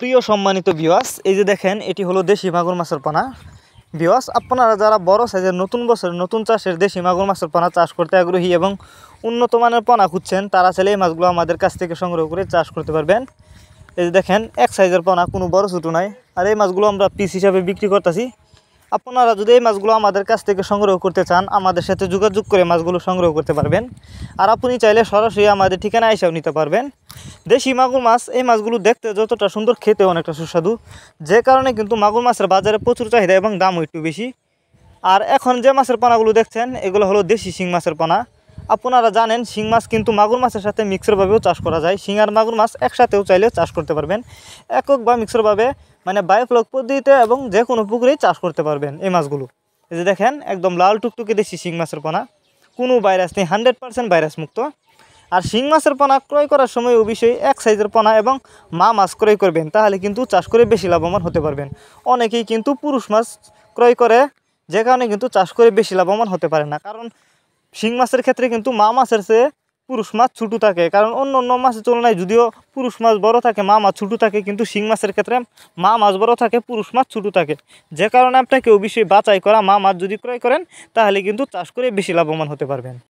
প্রিয় সম্মানিত ভিউয়ার্স, এই যে দেখেন এটি হলো দেশি মাগুর মাছের পোনা। ভিউয়ার্স, আপনারা যারা বড় সাইজের নতুন বছরের নতুন চাষের দেশি মাগুর মাছের পোনা চাষ করতে আগ্রহী এবং উন্নত মানের পোনা খুঁজছেন, তারা চাইলে এই মাছগুলো আমাদের কাছ থেকে সংগ্রহ করে চাষ করতে পারবেন। এই যে দেখেন এক সাইজের পোনা, কোনো বড় ছোটো নয়। আর এই মাছগুলো আমরা পিস হিসাবে বিক্রি করতেছি। আপনারা যদি এই মাছগুলো আমাদের কাছ থেকে সংগ্রহ করতে চান, আমাদের সাথে যোগাযোগ করে মাছগুলো সংগ্রহ করতে পারবেন। আর আপনি চাইলে সরাসরি আমাদের ঠিকানা এসেও নিতে পারবেন। দেশি মাগুর মাছ, এই মাছগুলো দেখতে যতটা সুন্দর, খেতে অনেকটা সুস্বাদু, যে কারণে কিন্তু মাগুর মাছের বাজারে প্রচুর চাহিদা এবং দামও একটু বেশি। আর এখন যে মাছের পোনাগুলো দেখছেন, এগুলো হলো দেশি শিং মাছের পোনা। আপনারা জানেন শিং মাছ কিন্তু মাগুর মাছের সাথে মিক্সরভাবেও চাষ করা যায়। শিং আর মাগুর মাছ একসাথেও চাইলে চাষ করতে পারবেন, একক বা মিক্সরভাবে, মানে বায়োফ্লক পদ্ধতিতে এবং যে কোনো পুকুরেই চাষ করতে পারবেন এই মাছগুলো। এই যে দেখেন একদম লাল টুকটুকে দেশি শিং মাছের পোনা, কোনো ভাইরাস নেই, 100% ভাইরাস মুক্ত। আর শিং মাছের পোনা ক্রয় করার সময় অবশ্যই এক সাইজের পোনা এবং মা মাছ ক্রয় করবেন, তাহলে কিন্তু চাষ করে বেশি লাভবান হতে পারবেন। অনেকেই কিন্তু পুরুষ মাছ ক্রয় করে, যে কারণে কিন্তু চাষ করে বেশি লাভবান হতে পারে না। কারণ শিং মাছের ক্ষেত্রে কিন্তু মা মাছের চেয়ে পুরুষ মাছ ছোটো থাকে। কারণ অন্য অন্য মাছের তুলনায় যদিও পুরুষ মাছ বড় থাকে, মা মাছ ছোটো থাকে, কিন্তু শিং মাছের ক্ষেত্রে মা মাছ বড় থাকে, পুরুষ মাছ ছোটো থাকে। যে কারণে আপনাকে অবশ্যই বাছাই করা মা মাছ যদি ক্রয় করেন, তাহলে কিন্তু চাষ করে বেশি লাভবান হতে পারবেন।